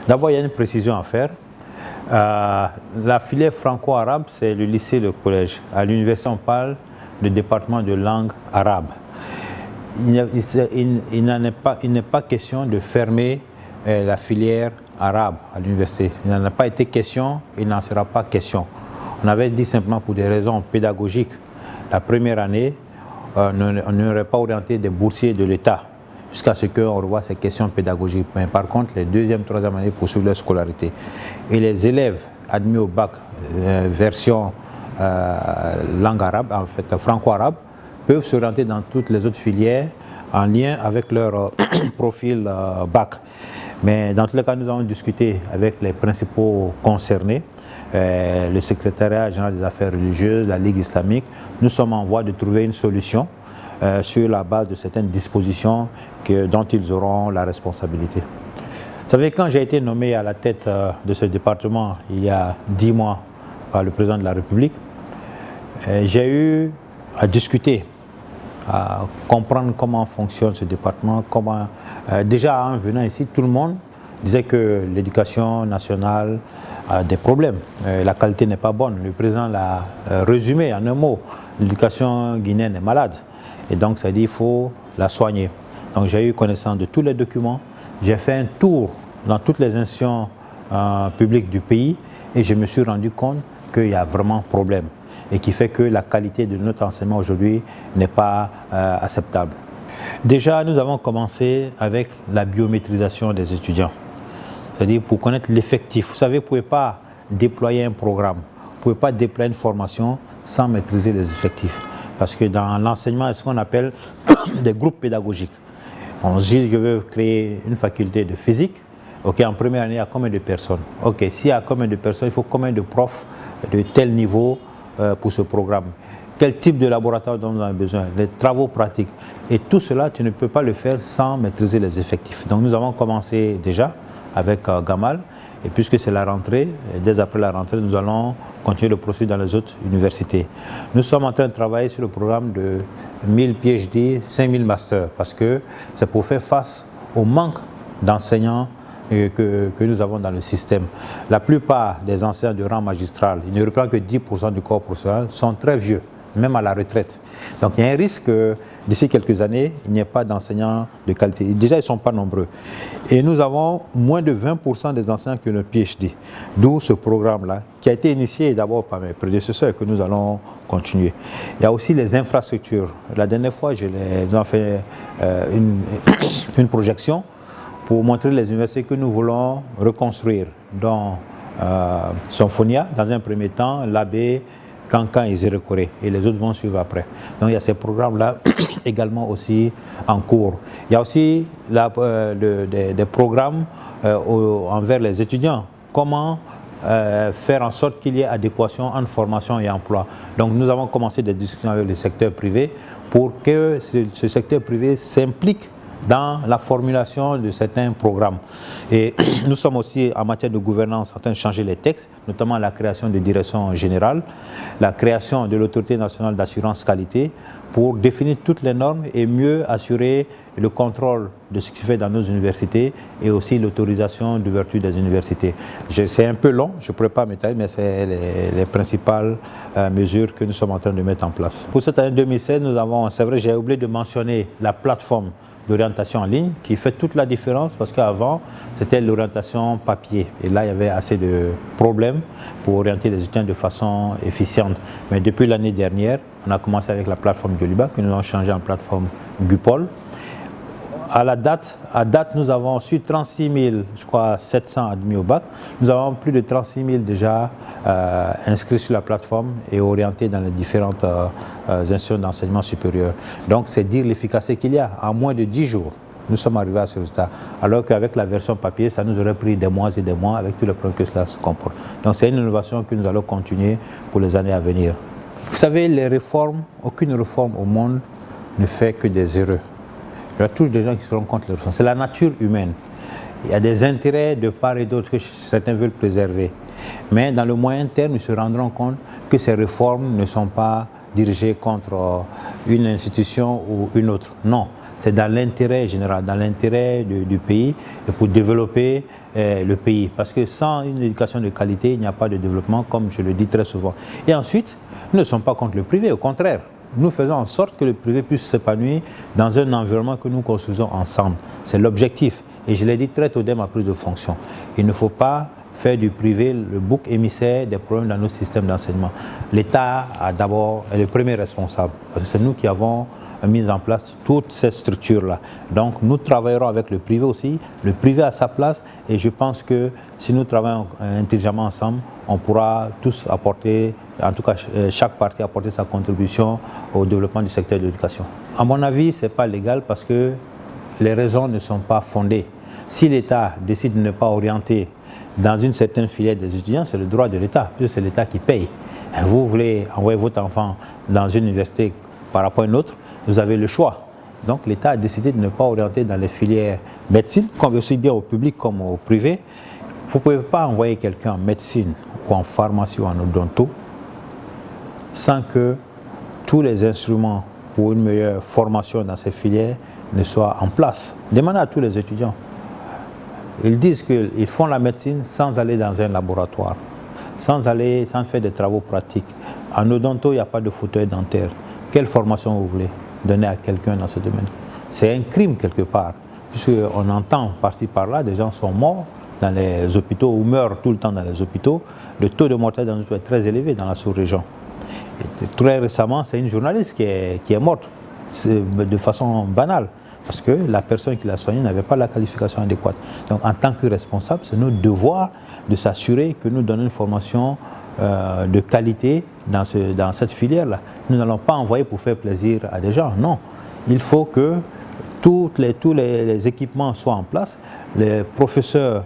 D'abord, il y a une précision à faire. La filière franco-arabe, c'est le lycée, le collège. À l'université, on parle du département de langue arabe. Il n'est pas question de fermer la filière arabe à l'université. Il n'en a pas été question, il n'en sera pas question. On avait dit simplement pour des raisons pédagogiques. La première année, on n'aurait pas orienté des boursiers de l'État jusqu'à ce qu'on revoie ces questions pédagogiques. Mais par contre, les deuxième, troisième années poursuivent leur scolarité. Et les élèves admis au bac version langue arabe, en fait franco-arabe, peuvent s'orienter dans toutes les autres filières en lien avec leur profil bac. Mais dans tous les cas, nous avons discuté avec les principaux concernés, le secrétariat général des affaires religieuses, la Ligue islamique. Nous sommes en voie de trouver une solution sur la base de certaines dispositions dont ils auront la responsabilité. Vous savez, quand j'ai été nommé à la tête de ce département il y a 10 mois par le président de la République, j'ai eu à discuter, à comprendre comment fonctionne ce département. Déjà en venant ici, tout le monde disait que l'éducation nationale a des problèmes. La qualité n'est pas bonne. Le président l'a résumé en un mot. L'éducation guinéenne est malade. Et donc, ça dit qu'il faut la soigner. Donc, j'ai eu connaissance de tous les documents. J'ai fait un tour dans toutes les institutions publiques du pays et je me suis rendu compte qu'il y a vraiment problème et qui fait que la qualité de notre enseignement aujourd'hui n'est pas acceptable. Déjà, nous avons commencé avec la biométrisation des étudiants, c'est-à-dire pour connaître l'effectif. Vous savez, vous ne pouvez pas déployer un programme, vous ne pouvez pas déployer une formation sans maîtriser les effectifs. Parce que dans l'enseignement, il y a ce qu'on appelle des groupes pédagogiques. On se dit, je veux créer une faculté de physique. Ok, en première année, il y a combien de personnes? Ok, s'il y a combien de personnes, il faut combien de profs de tel niveau pour ce programme? Quel type de laboratoire dont vous avez besoin? Les travaux pratiques. Et tout cela, tu ne peux pas le faire sans maîtriser les effectifs. Donc nous avons commencé déjà avec Gamal. Et puisque c'est la rentrée, dès après la rentrée, nous allons continuer le processus dans les autres universités. Nous sommes en train de travailler sur le programme de 1000 PhD, 5000 masters, parce que c'est pour faire face au manque d'enseignants que nous avons dans le système. La plupart des enseignants de rang magistral, ils ne représentent que 10% du corps professionnel, sont très vieux, même à la retraite. Donc il y a un risque que d'ici quelques années, il n'y ait pas d'enseignants de qualité. Déjà, ils ne sont pas nombreux. Et nous avons moins de 20% des enseignants qui ont le PhD. D'où ce programme-là, qui a été initié d'abord par mes prédécesseurs et que nous allons continuer. Il y a aussi les infrastructures. La dernière fois, nous avons fait une projection pour montrer les universités que nous voulons reconstruire, dont Symphonia, dans un premier temps, l'AB, Cancan et Zérekoré, et les autres vont suivre après. Donc il y a ces programmes-là également aussi en cours. Il y a aussi des programmes envers les étudiants. Comment faire en sorte qu'il y ait adéquation entre formation et emploi. Donc nous avons commencé des discussions avec le secteur privé pour que ce secteur privé s'implique dans la formulation de certains programmes. Et nous sommes aussi en matière de gouvernance en train de changer les textes, notamment la création de directions générales, la création de l'autorité nationale d'assurance qualité pour définir toutes les normes et mieux assurer le contrôle de ce qui se fait dans nos universités et aussi l'autorisation d'ouverture des universités. C'est un peu long, je ne pourrais pas m'étaler, mais c'est les principales mesures que nous sommes en train de mettre en place. Pour cette année 2016, nous avons, c'est vrai, j'ai oublié de mentionner la plateforme d'orientation en ligne qui fait toute la différence parce qu'avant c'était l'orientation papier et là il y avait assez de problèmes pour orienter les étudiants de façon efficiente. Mais depuis l'année dernière, on a commencé avec la plateforme Joliba que nous avons changé en plateforme Gupol. À date, nous avons su 36 000, je crois 700 admis au bac. Nous avons plus de 36 000 déjà inscrits sur la plateforme et orientés dans les différentes institutions d'enseignement supérieur. Donc c'est dire l'efficacité qu'il y a. En moins de 10 jours, nous sommes arrivés à ce résultat. Alors qu'avec la version papier, ça nous aurait pris des mois et des mois avec tous les problèmes que cela se comporte. Donc c'est une innovation que nous allons continuer pour les années à venir. Vous savez, les réformes, aucune réforme au monde ne fait que des erreurs. Il y a toujours des gens qui seront contre les réformes. C'est la nature humaine. Il y a des intérêts de part et d'autre que certains veulent préserver. Mais dans le moyen terme, ils se rendront compte que ces réformes ne sont pas dirigées contre une institution ou une autre. Non, c'est dans l'intérêt général, dans l'intérêt du pays et pour développer le pays. Parce que sans une éducation de qualité, il n'y a pas de développement, comme je le dis très souvent. Et ensuite, nous ne sommes pas contre le privé, au contraire. Nous faisons en sorte que le privé puisse s'épanouir dans un environnement que nous construisons ensemble. C'est l'objectif. Et je l'ai dit très tôt dès ma prise de fonction. Il ne faut pas faire du privé le bouc émissaire des problèmes dans notre système d'enseignement. L'État est le premier responsable. Parce que c'est nous qui avons mis en place toutes ces structures-là. Donc nous travaillerons avec le privé aussi. Le privé a sa place et je pense que si nous travaillons intelligemment ensemble, on pourra tous apporter, en tout cas chaque partie apporter sa contribution au développement du secteur de l'éducation. À mon avis, ce n'est pas légal parce que les raisons ne sont pas fondées. Si l'État décide de ne pas orienter dans une certaine filière des étudiants, c'est le droit de l'État, puisque c'est l'État qui paye. Vous voulez envoyer votre enfant dans une université par rapport à une autre, vous avez le choix. Donc l'État a décidé de ne pas orienter dans les filières médecine, comme aussi bien au public comme au privé. Vous ne pouvez pas envoyer quelqu'un en médecine ou en pharmacie ou en odonto sans que tous les instruments pour une meilleure formation dans ces filières ne soient en place. Demandez à tous les étudiants. Ils disent qu'ils font la médecine sans aller dans un laboratoire, sans faire des travaux pratiques. En odonto, il n'y a pas de fauteuil dentaire. Quelle formation vous voulez donner à quelqu'un dans ce domaine? C'est un crime quelque part, puisqu'on entend par-ci par-là, des gens sont morts dans les hôpitaux ou meurent tout le temps dans les hôpitaux. Le taux de mortalité dans les hôpitaux est très élevé dans la sous-région. Très récemment, c'est une journaliste qui est morte de façon banale, parce que la personne qui l'a soignée n'avait pas la qualification adéquate. Donc en tant que responsable, c'est notre devoir de s'assurer que nous donnons une formation de qualité dans cette filière-là. Nous n'allons pas envoyer pour faire plaisir à des gens, non. Il faut que tous les équipements soient en place. Les professeurs,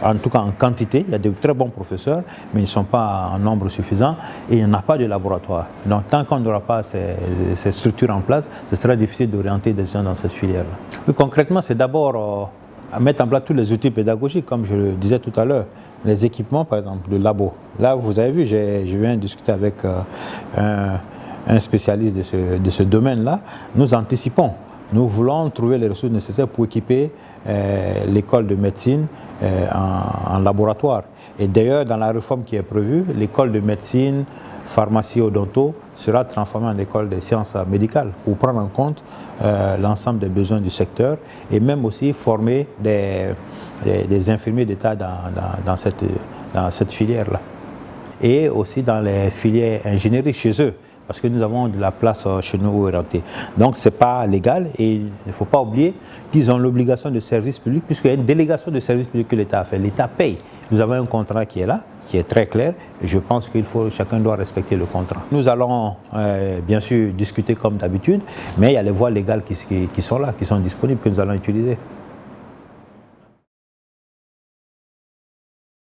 en tout cas en quantité, il y a de très bons professeurs, mais ils ne sont pas en nombre suffisant et il n'y en a pas de laboratoire. Donc tant qu'on n'aura pas ces structures en place, ce sera difficile d'orienter des gens dans cette filière-là. Plus concrètement, c'est d'abord à mettre en place tous les outils pédagogiques, comme je le disais tout à l'heure. Les équipements, par exemple, le labo. Là, vous avez vu, je viens discuter avec un spécialiste de ce domaine-là. Nous anticipons. Nous voulons trouver les ressources nécessaires pour équiper l'école de médecine en laboratoire. Et d'ailleurs, dans la réforme qui est prévue, l'école de médecine, pharmacie, odonto sera transformée en école des sciences médicales pour prendre en compte l'ensemble des besoins du secteur et même aussi former des infirmiers d'État dans cette filière-là. Et aussi dans les filières ingénierie chez eux, parce que nous avons de la place chez nous orientée. Donc ce n'est pas légal et il ne faut pas oublier qu'ils ont l'obligation de service public, puisqu'il y a une délégation de service public que l'État a fait. L'État paye. Nous avons un contrat qui est là, qui est très clair, et je pense que chacun doit respecter le contrat. Nous allons bien sûr discuter comme d'habitude, mais il y a les voies légales qui sont là, qui sont disponibles, que nous allons utiliser.